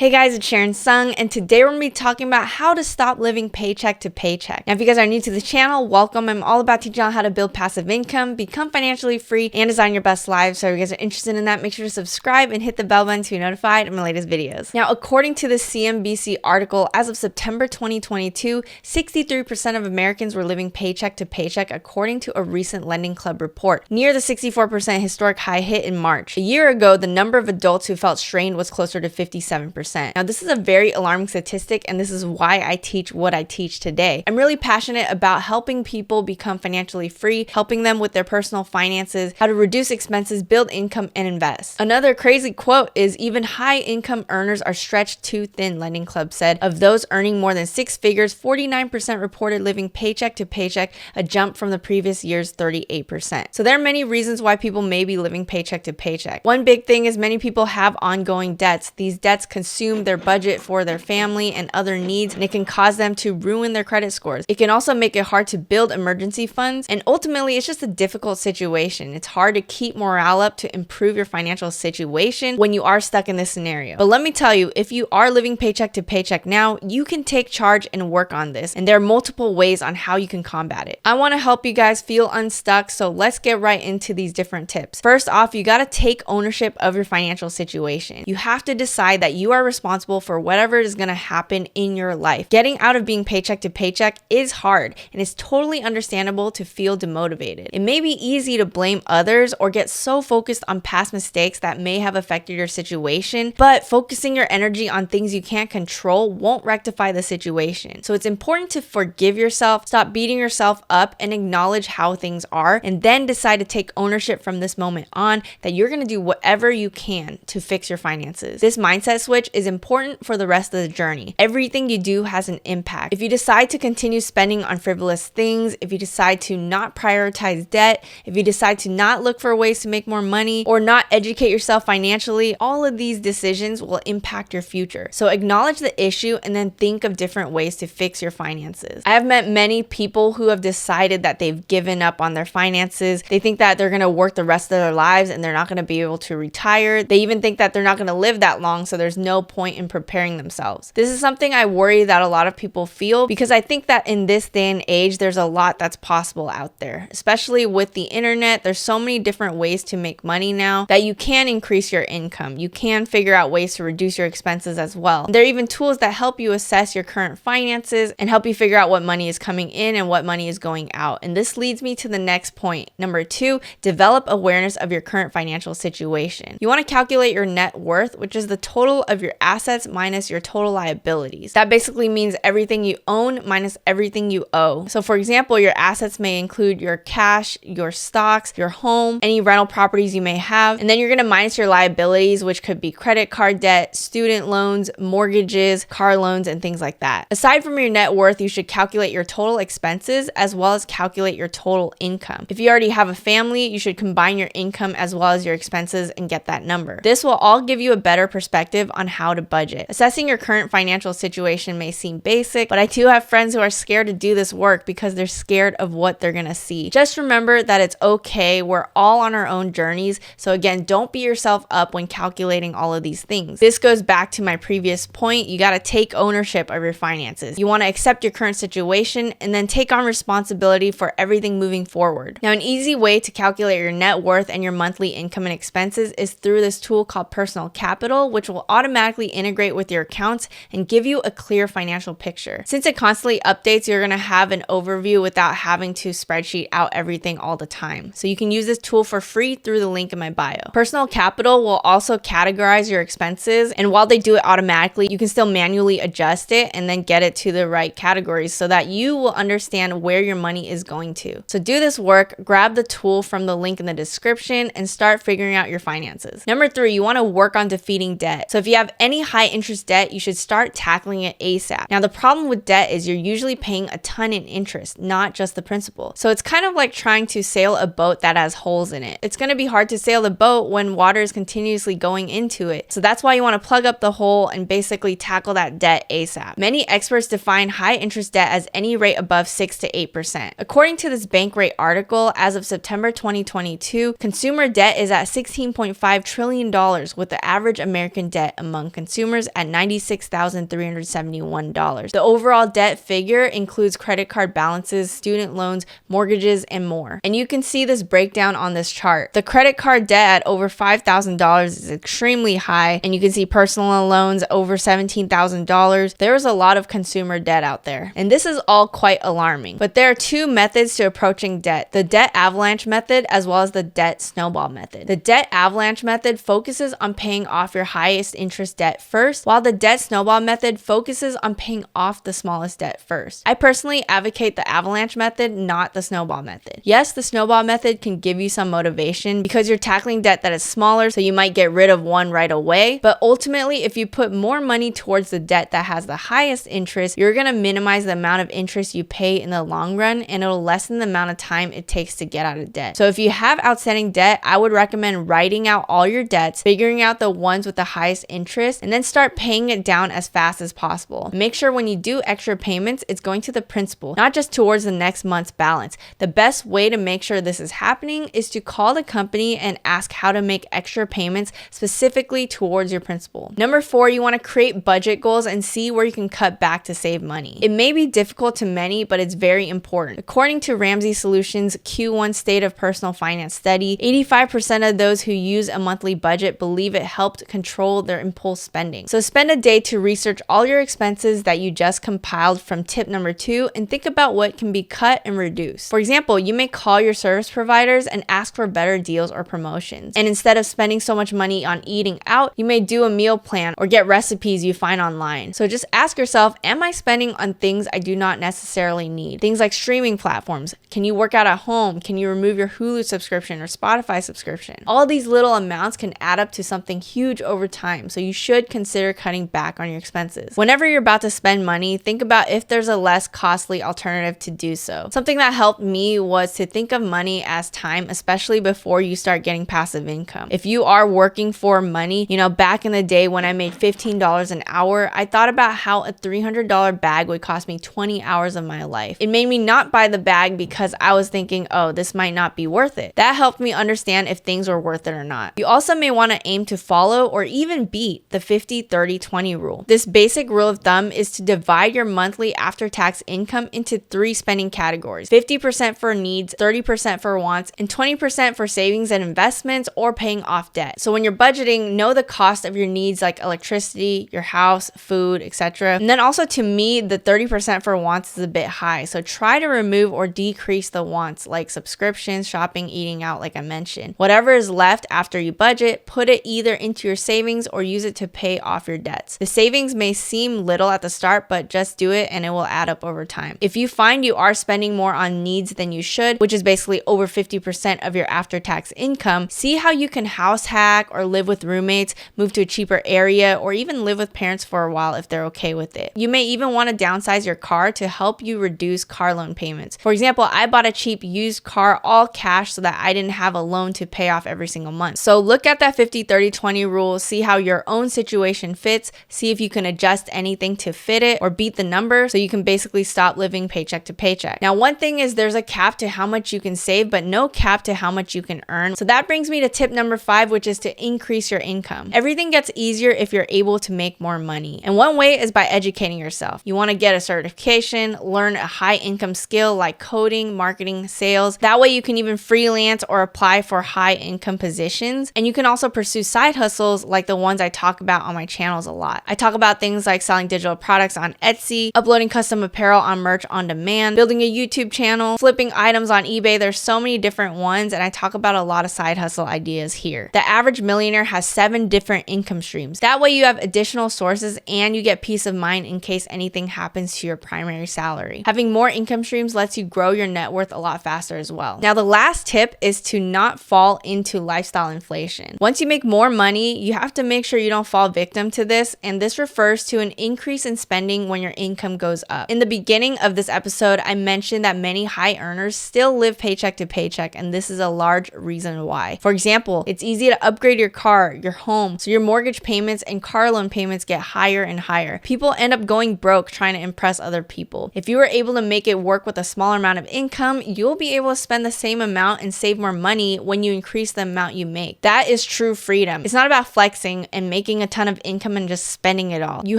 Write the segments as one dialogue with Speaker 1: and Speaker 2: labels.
Speaker 1: Hey guys, it's Sharon Tseung, and today we're going to be talking about how to stop living paycheck to paycheck. Now, if you guys are new to the channel, welcome. I'm all about teaching you how to build passive income, become financially free, and design your best lives. So if you guys are interested in that, make sure to subscribe and hit the bell button to be notified of my latest videos. Now, according to the CNBC article, as of September 2022, 63% of Americans were living paycheck to paycheck, according to a recent Lending Club report, near the 64% historic high hit in March. A year ago, the number of adults who felt strained was closer to 57%. Now, this is a very alarming statistic, and this is why I teach what I teach today. I'm really passionate about helping people become financially free, helping them with their personal finances, how to reduce expenses, build income, and invest. Another crazy quote is, even high income earners are stretched too thin, Lending Club said. Of those earning more than six figures, 49% reported living paycheck to paycheck, a jump from the previous year's 38%. So there are many reasons why people may be living paycheck to paycheck. One big thing is many people have ongoing debts. These debts consume their budget for their family and other needs, and it can cause them to ruin their credit scores. It can also make it hard to build emergency funds, and ultimately it's just a difficult situation. It's hard to keep morale up to improve your financial situation when you are stuck in this scenario. But let me tell you, if you are living paycheck to paycheck now, you can take charge and work on this, and there are multiple ways on how you can combat it. I want to help you guys feel unstuck, so let's get right into these different tips. First off, you got to take ownership of your financial situation. You have to decide that you are responsible for whatever is going to happen in your life. Getting out of being paycheck to paycheck is hard, and it's totally understandable to feel demotivated. It may be easy to blame others or get so focused on past mistakes that may have affected your situation, but focusing your energy on things you can't control won't rectify the situation. So it's important to forgive yourself, stop beating yourself up, and acknowledge how things are, and then decide to take ownership from this moment on that you're going to do whatever you can to fix your finances. This mindset switch is important for the rest of the journey. Everything you do has an impact. If you decide to continue spending on frivolous things, if you decide to not prioritize debt, if you decide to not look for ways to make more money or not educate yourself financially, all of these decisions will impact your future. So acknowledge the issue and then think of different ways to fix your finances. I have met many people who have decided that they've given up on their finances. They think that they're going to work the rest of their lives and they're not going to be able to retire. They even think that they're not going to live that long, so there's no point in preparing themselves. This is something I worry that a lot of people feel, because I think that in this day and age, there's a lot that's possible out there, especially with the internet. There's so many different ways to make money now that you can increase your income. You can figure out ways to reduce your expenses as well. There are even tools that help you assess your current finances and help you figure out what money is coming in and what money is going out. And this leads me to the next point. Number 2, develop awareness of your current financial situation. You want to calculate your net worth, which is the total of your assets minus your total liabilities. That basically means everything you own minus everything you owe. So for example, your assets may include your cash, your stocks, your home, any rental properties you may have, and then you're going to minus your liabilities, which could be credit card debt, student loans, mortgages, car loans, and things like that. Aside from your net worth, you should calculate your total expenses as well as calculate your total income. If you already have a family, you should combine your income as well as your expenses and get that number. This will all give you a better perspective on how to budget. Assessing your current financial situation may seem basic, but I do have friends who are scared to do this work because they're scared of what they're gonna see. Just remember that it's okay. We're all on our own journeys. So again, don't beat yourself up when calculating all of these things. This goes back to my previous point. You gotta take ownership of your finances. You wanna accept your current situation and then take on responsibility for everything moving forward. Now, an easy way to calculate your net worth and your monthly income and expenses is through this tool called Personal Capital, which will automatically integrate with your accounts and give you a clear financial picture. Since it constantly updates, you're going to have an overview without having to spreadsheet out everything all the time. So you can use this tool for free through the link in my bio. Personal Capital will also categorize your expenses, and while they do it automatically, you can still manually adjust it and then get it to the right categories so that you will understand where your money is going to. So do this work, grab the tool from the link in the description, and start figuring out your finances. Number 3, you want to work on defeating debt. So if you have any high interest debt, you should start tackling it ASAP. Now, the problem with debt is you're usually paying a ton in interest, not just the principal. So it's kind of like trying to sail a boat that has holes in it. It's going to be hard to sail the boat when water is continuously going into it. So that's why you want to plug up the hole and basically tackle that debt ASAP. Many experts define high interest debt as any rate above 6 to 8%. According to this Bankrate article, as of September 2022, consumer debt is at $16.5 trillion, with the average American debt among income consumers at $96,371. The overall debt figure includes credit card balances, student loans, mortgages, and more. And you can see this breakdown on this chart. The credit card debt at over $5,000 is extremely high, and you can see personal loans over $17,000. There's a lot of consumer debt out there, and this is all quite alarming. But there are two methods to approaching debt: the debt avalanche method as well as the debt snowball method. The debt avalanche method focuses on paying off your highest interest debt first, while the debt snowball method focuses on paying off the smallest debt first. I personally advocate the avalanche method, not the snowball method. Yes, the snowball method can give you some motivation because you're tackling debt that is smaller, so you might get rid of one right away. But ultimately, if you put more money towards the debt that has the highest interest, you're going to minimize the amount of interest you pay in the long run, and it'll lessen the amount of time it takes to get out of debt. So if you have outstanding debt, I would recommend writing out all your debts, figuring out the ones with the highest interest, and then start paying it down as fast as possible. Make sure when you do extra payments, it's going to the principal, not just towards the next month's balance. The best way to make sure this is happening is to call the company and ask how to make extra payments specifically towards your principal. Number 4, you want to create budget goals and see where you can cut back to save money. It may be difficult to many, but it's very important. According to Ramsey Solutions' Q1 State of Personal Finance study, 85% of those who use a monthly budget believe it helped control their impulse spending. So spend a day to research all your expenses that you just compiled from tip number 2 and think about what can be cut and reduced. For example, you may call your service providers and ask for better deals or promotions. And instead of spending so much money on eating out, you may do a meal plan or get recipes you find online. So just ask yourself, am I spending on things I do not necessarily need? Things like streaming platforms. Can you work out at home? Can you remove your Hulu subscription or Spotify subscription? All these little amounts can add up to something huge over time, so you should consider cutting back on your expenses. Whenever you're about to spend money, think about if there's a less costly alternative to do so. Something that helped me was to think of money as time, especially before you start getting passive income. If you are working for money, back in the day when I made $15 an hour, I thought about how a $300 bag would cost me 20 hours of my life. It made me not buy the bag because I was thinking, oh, this might not be worth it. That helped me understand if things were worth it or not. You also may want to aim to follow or even beat the 50-30-20 rule. This basic rule of thumb is to divide your monthly after-tax income into 3 spending categories: 50% for needs, 30% for wants, and 20% for savings and investments or paying off debt. So when you're budgeting, know the cost of your needs like electricity, your house, food, etc. And then also, to me, the 30% for wants is a bit high. So try to remove or decrease the wants like subscriptions, shopping, eating out, like I mentioned. Whatever is left after you budget, put it either into your savings or use it to pay off your debts. The savings may seem little at the start, but just do it and it will add up over time. If you find you are spending more on needs than you should, which is basically over 50% of your after-tax income, see how you can house hack or live with roommates, move to a cheaper area, or even live with parents for a while if they're okay with it. You may even want to downsize your car to help you reduce car loan payments. For example, I bought a cheap used car all cash so that I didn't have a loan to pay off every single month. So look at that 50-30-20 rule, see how your own situation fits, see if you can adjust anything to fit it or beat the number so you can basically stop living paycheck to paycheck. Now, one thing is there's a cap to how much you can save, but no cap to how much you can earn. So that brings me to tip number 5, which is to increase your income. Everything gets easier if you're able to make more money. And one way is by educating yourself. You want to get a certification, learn a high income skill like coding, marketing, sales. That way you can even freelance or apply for high income positions. And you can also pursue side hustles like the ones I talk about on my channels a lot. I talk about things like selling digital products on Etsy, uploading custom apparel on Merch on Demand, building a YouTube channel, flipping items on eBay. There's so many different ones, and I talk about a lot of side hustle ideas here. The average millionaire has 7 different income streams. That way you have additional sources and you get peace of mind in case anything happens to your primary salary. Having more income streams lets you grow your net worth a lot faster as well. Now, the last tip is to not fall into lifestyle inflation. Once you make more money, you have to make sure you don't fall victim to this, and this refers to an increase in spending when your income goes up. In the beginning of this episode, I mentioned that many high earners still live paycheck to paycheck, and this is a large reason why. For example, it's easy to upgrade your car, your home, so your mortgage payments and car loan payments get higher and higher. People end up going broke trying to impress other people. If you are able to make it work with a smaller amount of income, you'll be able to spend the same amount and save more money when you increase the amount you make. That is true freedom. It's not about flexing and making making a ton of income and just spending it all. You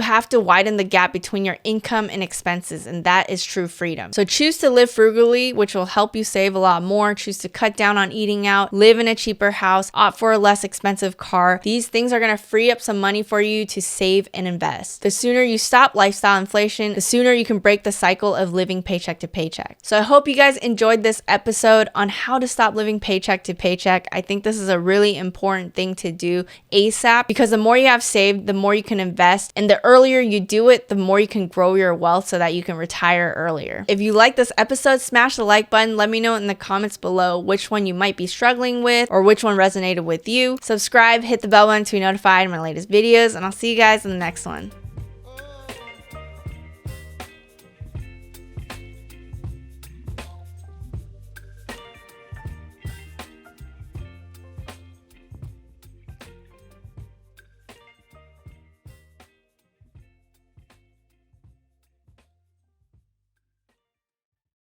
Speaker 1: have to widen the gap between your income and expenses, and that is true freedom. So choose to live frugally, which will help you save a lot more. Choose to cut down on eating out, live in a cheaper house, opt for a less expensive car. These things are going to free up some money for you to save and invest. The sooner you stop lifestyle inflation, the sooner you can break the cycle of living paycheck to paycheck. So I hope you guys enjoyed this episode on how to stop living paycheck to paycheck. I think this is a really important thing to do ASAP, because the more you have saved, the more you can invest, and the earlier you do it, the more you can grow your wealth so that you can retire earlier. If you like this episode, smash the like button. Let me know in the comments below which one you might be struggling with or which one resonated with you. Subscribe, hit the bell button to be notified of my latest videos, and I'll see you guys in the next one.